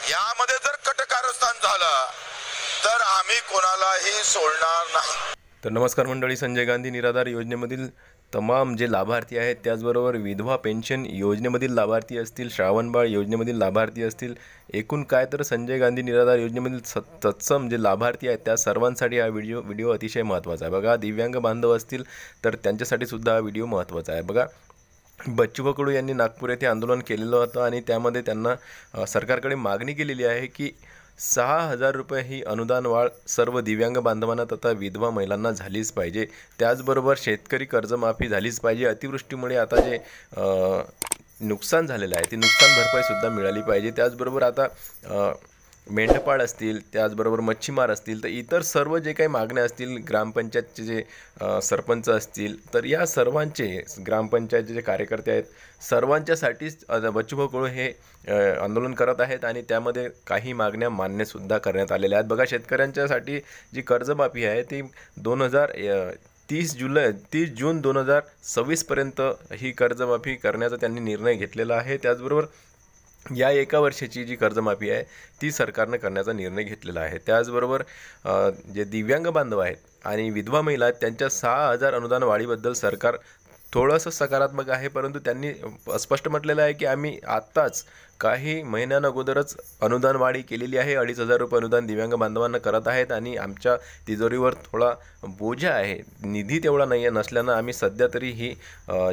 यामध्ये जर कटकारस्थान झालं तर आम्ही कोणालाही सोडणार नाही। तर नमस्कार मंडळी, संजय गांधी निराधार योजनेमधील तमाम जे लाभार्थी आहेत, त्याचबरोबर विधवा पेन्शन योजनेमधील लाभार्थी असतील, श्रावणबाळ योजनेमधील लाभार्थी असतील, एकूण काय तर संजय गांधी निराधार योजनेमधील तत्सम जे लाभार्थी आहेत त्या सर्वांसाठी हा व्हिडिओ अतिशय महत्त्वाचा आहे। बघा, दिव्यांग बांधव असतील तर त्यांच्यासाठी सुद्धा हा व्हिडिओ महत्त्वाचा आहे। बघा, बच्चू कडू यांनी नागपूर येथे आंदोलन केलेलं होतं आणि त्यामध्ये त्यांना सरकारकडे मागणी केलेली आहे की 6,000 रुपये ही अनुदान वाढ सर्व दिव्यांग बांधवांना तथा विधवा महिलांना झालीच पाहिजे। त्याचबरोबर शेतकरी कर्जमाफी झालीच पाहिजे। अतिवृष्टीमुळे आता जे नुकसान झालेलं आहे ते नुकसान भरपाईसुद्धा मिळाली पाहिजे। त्याचबरोबर आता मेंढपाळ असतील, त्याचबरोबर मच्छीमार असतील, तर इतर सर्व जे काही मागण्या असतील, ग्रामपंचायतचे जे सरपंच असतील, तर या सर्वांचे ग्रामपंचायतचे जे कार्यकर्ते आहेत सर्वांच्यासाठीच बच्चूभाऊ कडू हे आंदोलन करत आहेत आणि त्यामध्ये काही मागण्या मान्यसुद्धा करण्यात आलेल्या आहेत। बघा, शेतकऱ्यांच्यासाठी जी कर्जमाफी आहे ती 30 जून 2026 पर्यंत ही कर्जमाफी करण्याचा त्यांनी निर्णय घेतलेला आहे। त्याचबरोबर या एका वर्षाची जी कर्जमाफी आहे ती सरकारने करण्याचा निर्णय घेतलेला आहे। त्याचबरोबर जे दिव्यांग बांधव आहेत आणि विधवा महिला आहेत त्यांच्या 6,000 अनुदान वाढीबद्दल सरकार थोडंसं सकारात्मक आहे, परंतु त्यांनी स्पष्ट म्हटलेलं आहे की आम्ही आत्ताच काही महिन्यांअगोदरच अनुदान वाढी केलेली आहे। 2,500 रुपये अनुदान दिव्यांग बांधवांना करत आहेत आणि आमच्या तिजोरीवर थोडा बोजा आहे, निधी तेवढा नाही आहे, नसल्यानं आम्ही सध्या तरी ही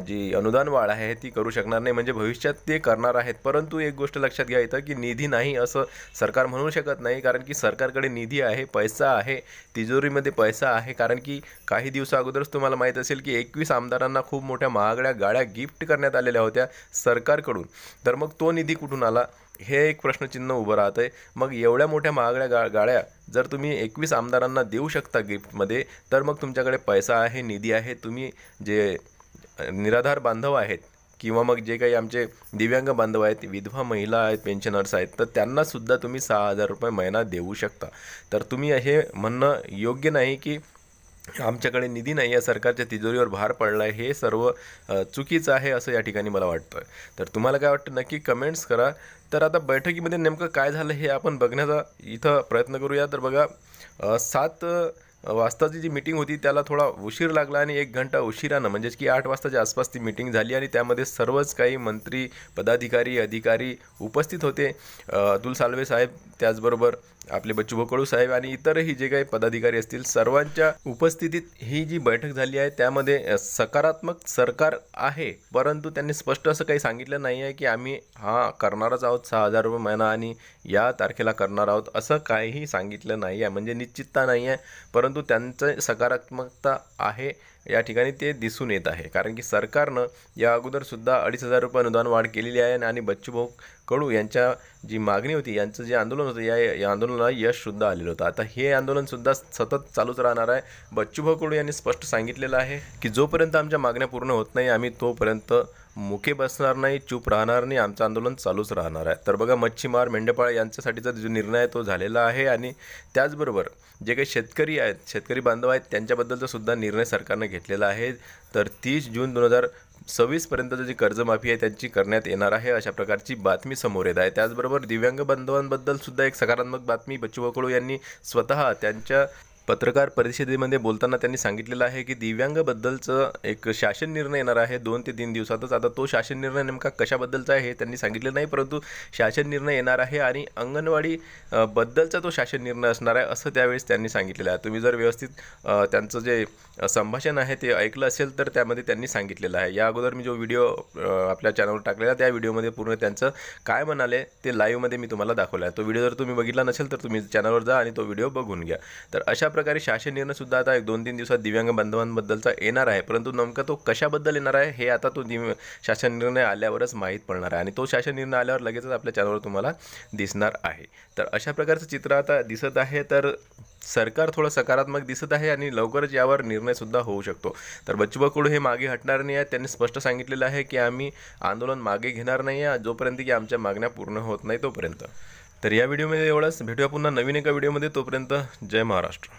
जी अनुदान वाढ आहे ती करू शकणार नाही, म्हणजे भविष्यात ते करणार आहेत। परंतु एक गोष्ट लक्षात घ्या इथं की निधी नाही असं सरकार म्हणू शकत नाही, कारण की सरकारकडे निधी आहे, पैसा आहे, तिजोरीमध्ये पैसा आहे। कारण की काही दिवसा अगोदरच तुम्हाला माहीत असेल की 21 आमदारांना खूप मोठ्या महागड्या गाड्या गिफ्ट करण्यात आलेल्या होत्या सरकारकडून, तर मग तो निधी कुठून आला हे एक प्रश्नचिन्ह उभं राहत आहे। मग एवढ्या मोठ्या महागड्या गाड्या जर तुम्ही 21 आमदारांना देऊ शकता गिफ्टमध्ये, तर मग तुमच्याकडे पैसा आहे, निधी आहे। तुम्ही जे निराधार बांधव आहेत किंवा मग जे काही आमचे दिव्यांग बांधव आहेत, विधवा महिला आहेत, पेन्शनर्स आहेत, तर त्यांनासुद्धा तुम्ही 6,000 रुपये महिना देऊ शकता। तर तुम्ही हे म्हणणं योग्य नाही की आमच्याकडे निधी नाही आहे, सरकारच्या तिजोरीवर भार पडला आहे, हे सर्व चुकीचं आहे असं या ठिकाणी मला वाटतं। तर तुम्हाला काय वाटतं नक्की कमेंट्स करा। तर आता बैठकीमध्ये नेमकं काय झालं हे आपण बघण्याचा इथं प्रयत्न करूया। तर बघा, 7 वाजताची जी मीटिंग होती त्याला थोडा उशीर लागला आणि 1 घंटा उशिरानं, म्हणजेच की 8 वाजताच्या आसपास ती मीटिंग झाली आणि त्यामध्ये सर्वच काही मंत्री, पदाधिकारी, अधिकारी उपस्थित होते। अतुल सालवे साहेब, त्याचबरोबर आपले बच्चूभाऊ कडू साहेब आणि इतरही जे काही पदाधिकारी असतील सर्वांच्या उपस्थितीत ही जी बैठक झाली आहे त्यामध्ये सकारात्मक सरकार आहे, परंतु त्यांनी स्पष्ट असं काही सांगितलं नाही आहे की आम्ही करणारच आहोत 6,000 रुपये महिना आणि या तारखेला करणार आहोत, असं काहीही सांगितलं नाही आहे, म्हणजे निश्चितता नाही आहे। परंतु त्यांचं सकारात्मकता आहे या ठिकाणी ते दिसून येत आहे, कारण की सरकारनं या अगोदरसुद्धा 2,500 रुपये अनुदान वाढ केलेली आहे आणि बच्चूभाऊ कडू यांच्या जी मागणी होती, यांचं जे आंदोलन होतं या आंदोलनाला यशसुद्धा आलेलं होतं। आता हे आंदोलनसुद्धा सतत चालूच राहणार आहे। बच्चूभाऊ कडू यांनी स्पष्ट सांगितलेलं आहे की जोपर्यंत आमच्या मागण्या पूर्ण होत नाही आम्ही तोपर्यंत मुके बसणार नाही, चूप राहणार नाही, आमचं आंदोलन चालूच राहणार आहे। तर बघा, मच्छीमार, मेंढपाळ यांच्यासाठीचा जो निर्णय आहे तो झालेला आहे आणि त्याचबरोबर जे काही शेतकरी आहेत, शेतकरी बांधव आहेत, त्यांच्याबद्दलचा सुद्धा निर्णय सरकारने घेतलेला आहे। तर 30 जून 2026 पर्यंतची जी कर्जमाफी आहे त्यांची करण्यात येणार आहे, अशा प्रकारची बातमी समोर येत आहे। त्याचबरोबर दिव्यांग बांधवांबद्दल सुद्धा एक सकारात्मक बातमी बच्चूभाऊ कडू यांनी स्वतः त्यांच्या पत्रकार परिषदेमध्ये बोलताना त्यांनी सांगितलेलं आहे की दिव्यांगबद्दलचं एक शासन निर्णय येणार आहे 2 ते 3 दिवसातच। आता तो शासन निर्णय नेमका कशाबद्दलचा आहे हे त्यांनी सांगितलं नाही, परंतु शासन निर्णय येणार आहे आणि अंगणवाडी बद्दलचा तो शासन निर्णय असणार आहे असं त्यावेळेस त्यांनी सांगितलेलं आहे। तुम्ही जर व्यवस्थित त्यांचं जे संभाषण आहे ते ऐकलं असेल तर त्यामध्ये त्यांनी सांगितलेलं आहे। या अगोदर मी जो व्हिडिओ आपल्या चॅनलवर टाकलेला त्या व्हिडिओमध्ये पूर्ण त्यांचं काय म्हणाले ते लाईव्हमध्ये मी तुम्हाला दाखवलं आहे। तो व्हिडिओ जर तुम्ही बघितला नसेल तर तुम्ही चॅनलवर जा आणि तो व्हिडिओ बघून घ्या। तर अशा प्रकारे शासन निर्णय सुद्धा आता 1-2-3 दिवसात दिव्यांग बांधवांबद्दलचा येणार आहे, परंतु नेमका तो कशाबद्दल येणार आहे हे आता तो शासन निर्णय आल्यावरच माहीत पडणार आहे आणि तो शासन निर्णय आल्यावर लगेचच आपल्या चॅनलवर तुम्हाला दिसणार आहे। तर अशा प्रकारचं चित्र आता दिसत आहे। तर सरकार थोडं सकारात्मक दिसत आहे आणि लवकरच यावर निर्णयसुद्धा होऊ शकतो। तर बच्चूभाऊ कडू हे मागे हटणार नाही आहेत, त्यांनी स्पष्ट सांगितलेलं आहे की आम्ही आंदोलन मागे घेणार नाही आहे जोपर्यंत की आमच्या मागण्या पूर्ण होत नाही तोपर्यंत। तर या व्हिडिओमध्ये एवढंच, भेटूया पुन्हा नवीन एका व्हिडिओमध्ये, तोपर्यंत जय महाराष्ट्र।